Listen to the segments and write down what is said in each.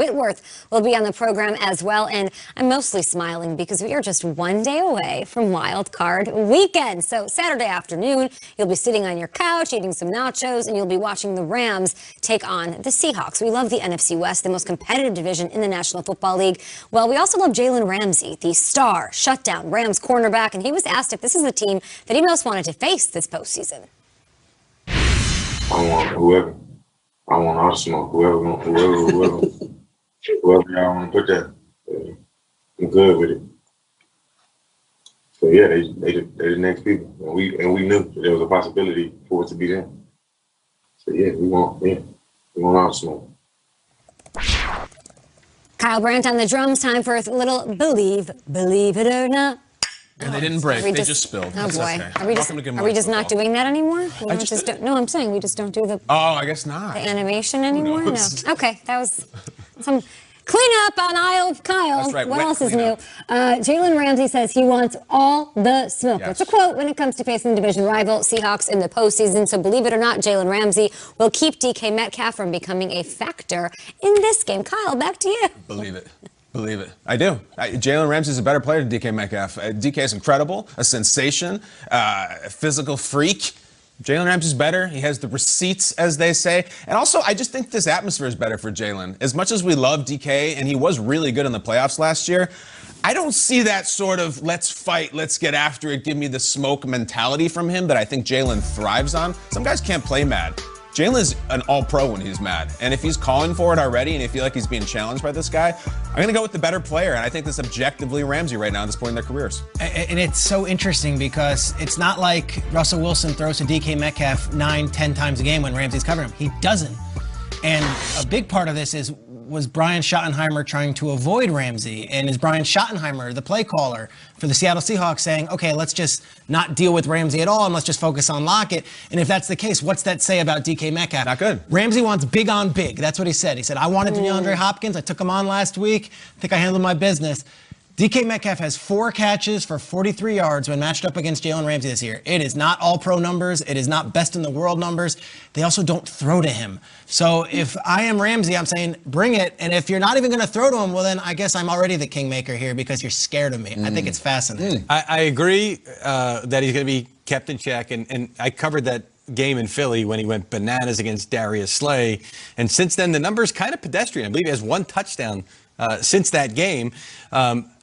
Whitworth will be on the program as well. And I'm mostly smiling because we are just one day away from Wild Card weekend. So Saturday afternoon, you'll be sitting on your couch, eating some nachos, and you'll be watching the Rams take on the Seahawks. We love the NFC West, the most competitive division in the National Football League. Well, we also love Jalen Ramsey, the star shutdown Rams cornerback, and he was asked if this is the team that he most wanted to face this postseason. I want whoever. I want all the smoke. Whoever y'all want to put that. I'm good with it. So yeah, they the next people, and we knew that there was a possibility for it to be them. So yeah, we want all the smoke. Kyle Brandt on the drums. Time for a little believe it or not. And they didn't break. They just spilled. Oh, That's boy. Okay. Are we just not doing that anymore? No, I'm saying we just don't do the I guess not. The animation anymore? No. Okay, that was some cleanup on aisle Kyle. That's right. What Wet else is new? cleanup. Jalen Ramsey says he wants all the smoke. Yes. That's a quote when it comes to facing division rival Seahawks in the postseason. So believe it or not, Jalen Ramsey will keep DK Metcalf from becoming a factor in this game. Kyle, back to you. Believe it. Believe it. I do. Jalen Ramsey's a better player than DK Metcalf. DK is incredible, a sensation, a physical freak. Jalen Ramsey's better. He has the receipts, as they say. And also, I just think this atmosphere is better for Jalen. As much as we love DK, and he was really good in the playoffs last year, I don't see that sort of let's fight, let's get after it, give me the smoke mentality from him that I think Jalen thrives on. Some guys can't play mad. Jalen's an all-pro when he's mad. And if he's calling for it already and you feel like he's being challenged by this guy, I'm going to go with the better player. And I think that's objectively Ramsey right now at this point in their careers. And it's so interesting because it's not like Russell Wilson throws to DK Metcalf 9-10 times a game when Ramsey's covering him. He doesn't. And a big part of this was Brian Schottenheimer trying to avoid Ramsey. And is Brian Schottenheimer, the play caller for the Seattle Seahawks, saying, okay, let's just not deal with Ramsey at all and let's just focus on Lockett. And if that's the case, what's that say about DK Metcalf? Not good. Ramsey wants big on big. That's what he said. He said, I wanted DeAndre Hopkins. I took him on last week. I think I handled my business. DK Metcalf has 4 catches for 43 yards when matched up against Jalen Ramsey this year. It is not all-pro numbers. It is not best in the world numbers. They also don't throw to him. So if I am Ramsey, I'm saying bring it. And if you're not even going to throw to him, well, then I guess I'm already the kingmaker here because you're scared of me. I think it's fascinating. I agree that he's going to be kept in check. And I covered that game in Philly when he went bananas against Darius Slay. And since then, the number's kind of pedestrian. I believe he has 1 touchdown since that game.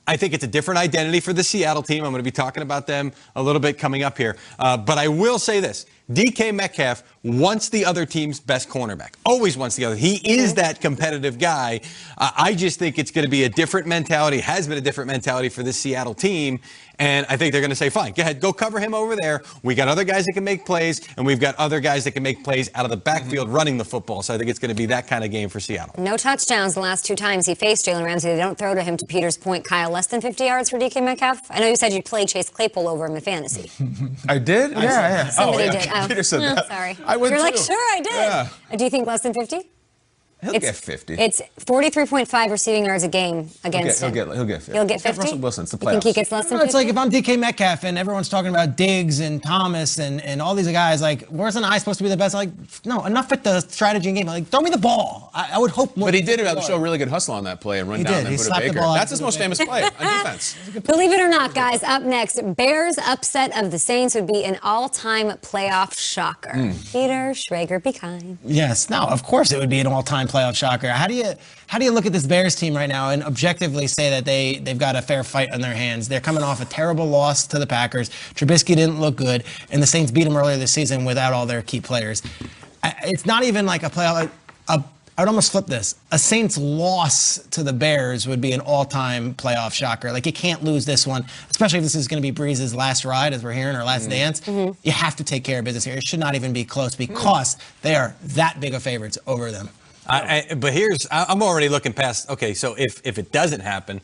I think it's a different identity for the Seattle team. I'm going to be talking about them a little bit coming up here. But I will say this. DK Metcalf wants the other team's best cornerback. Always wants the other. He is that competitive guy. I just think it's going to be a different mentality, has been a different mentality for this Seattle team. And I think they're going to say, fine, go ahead, go cover him over there. We got other guys that can make plays, and we've got other guys that can make plays out of the backfield running the football. So I think it's going to be that kind of game for Seattle. No touchdowns the last 2 times he faced Jalen Ramsey. They don't throw to him, to Peter's point. Kyle, less than 50 yards for DK Metcalf? I know you said you'd play Chase Claypool over him in fantasy. I did? Yeah. Somebody did. Peter said that. Sorry. I would You're too. like, sure, I did. Yeah. Do you think less than 50? He'll get 50. It's 43.5 receiving yards a game against him. He'll get 50. He'll get 50? Russell Wilson, it's the playoffs. You think he gets less than 50? It's like if I'm DK Metcalf and everyone's talking about Diggs and Thomas and all these guys, like, wasn't I supposed to be the best? Like, no, enough with the strategy and game. Like, throw me the ball. I would hope more. But he did show a really good hustle on that play and run down and put a Baker. That's his most famous play on defense. Believe it or not, guys, up next, Bears upset of the Saints would be an all-time playoff shocker. Peter Schrager, be kind. Yes, no, of course it would be an all-time playoff shocker. How do you look at this Bears team right now and objectively say that they've got a fair fight on their hands? They're coming off a terrible loss to the Packers. Trubisky didn't look good, and the Saints beat them earlier this season without all their key players. It's not even like a playoff. I would almost flip this. A Saints loss to the Bears would be an all-time playoff shocker. Like, you can't lose this one, especially if this is going to be Breeze's last ride, as we're hearing, or last dance. You have to take care of business here. It should not even be close because they are that big of favorites over them. But I'm already looking past, okay, so if it doesn't happen,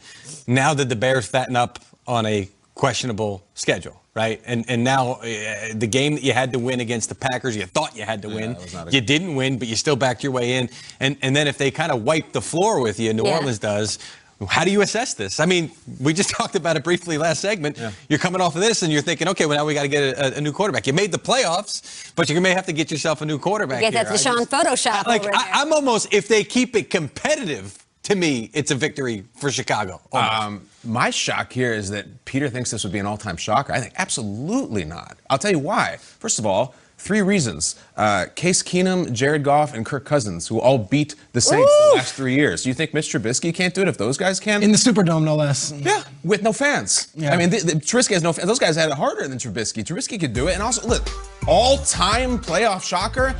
now that the Bears fatten up on a questionable schedule, right? And now the game that you had to win against the Packers, you thought you had to win. You didn't win, but you still backed your way in. And then if they kind of wipe the floor with you, New Orleans does, how do you assess this? I mean, we just talked about it briefly last segment. You're coming off of this and you're thinking, okay, well, now we got to get a new quarterback. You made the playoffs, but you may have to get yourself a new quarterback. Get that Deshaun Photoshop. I'm almost, if they keep it competitive to me, it's a victory for Chicago. My shock here is that Peter thinks this would be an all-time shocker. I think absolutely not. I'll tell you why. First of all, 3 reasons. Case Keenum, Jared Goff, and Kirk Cousins, who all beat the Saints the last 3 years. Do you think Mitch Trubisky can't do it if those guys can? In the Superdome, no less. Yeah, with no fans. Yeah. I mean, Trubisky has no fans. Those guys had it harder than Trubisky. Trubisky could do it. And also, look, all-time playoff shocker.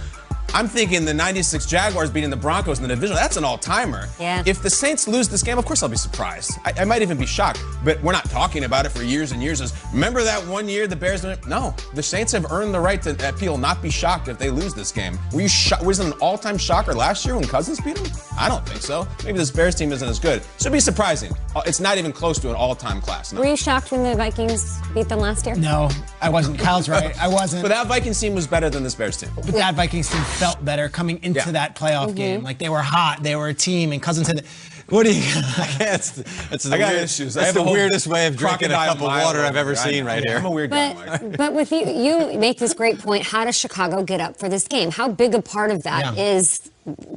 I'm thinking the 96 Jaguars beating the Broncos in the division. That's an all-timer. Yeah. If the Saints lose this game, of course I'll be surprised. I might even be shocked. But we're not talking about it for years and years. Remember that one year the Bears didn't? No. The Saints have earned the right to appeal, not be shocked if they lose this game. Were you shocked? Was it an all-time shocker last year when Cousins beat them? I don't think so. Maybe this Bears team isn't as good. Should be surprising. It's not even close to an all-time class. No. Were you shocked when the Vikings beat them last year? No, I wasn't. Kyle's right. I wasn't. But that Vikings team was better than this Bears team. But that Vikings team felt better coming into that playoff game. Like they were hot, they were a team, and Cousins said, "What do you?" That's the I got weird- issues. I That's have the a whole weirdest way of drinking a cup of crocodile water I've Milo ever over seen right here. I'm a weird guy, Mike. But with you make this great point. How does Chicago get up for this game? How big a part of that is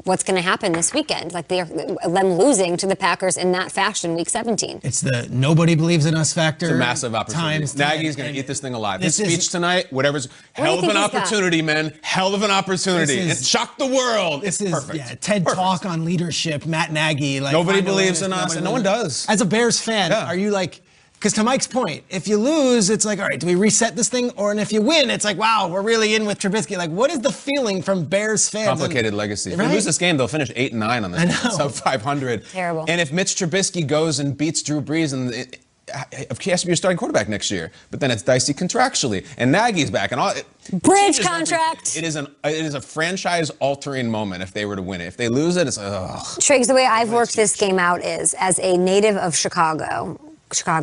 what's going to happen this weekend? Like them losing to the Packers in that fashion, Week 17. It's the nobody believes in us factor. It's a massive opportunity. Times Nagy's 10. going to eat this thing alive. This His is- speech tonight, whatever's do hell you of an think he's got? opportunity, man. Hell of an opportunity. This is- It shocked the world. This is perfect. TED Perfect. Talk on leadership. Matt Nagy. Like Nobody find a believes way to- in us, nobody and no one believes- does. As a Bears fan, Yeah. are you like? Because to Mike's point, if you lose, it's like, all right, do we reset this thing? Or and if you win, it's like, wow, we're really in with Trubisky. Like, what is the feeling from Bears fans? Complicated legacy. If Right? they lose this game, they'll finish 8-9 on this. I know. Sub 500. Terrible. And if Mitch Trubisky goes and beats Drew Brees, and he has to be your starting quarterback next year, but then it's dicey contractually, and Nagy's back, and all. Bridge changes contract. everything. It is a franchise-altering moment if they were to win it. If they lose it, it's Triggs, the way I've worked this game out is, as a native of Chicago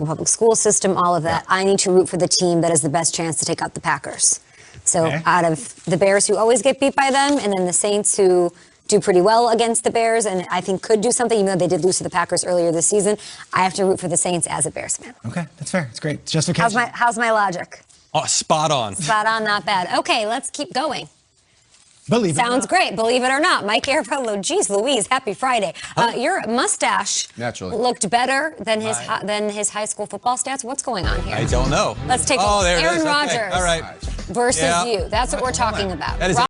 public school system, all of that, I need to root for the team that has the best chance to take out the Packers. So out of the Bears, who always get beat by them, and then the Saints, who do pretty well against the Bears and I think could do something, even though they did lose to the Packers earlier this season, I have to root for the Saints as a Bears fan. Okay, that's fair. It's great. It's justification. How's my logic? Oh, spot on. Spot on, not bad. Okay, let's keep going. Believe it or Sounds not. great. Believe it or not. Mike Garafolo, geez Louise, happy Friday. Your mustache Naturally. looked better than his high school football stats. What's going on here? I don't know. Let's take Oh, there it Aaron is. Okay. Rodgers All right. versus Yeah. you. That's what we're talking about. That is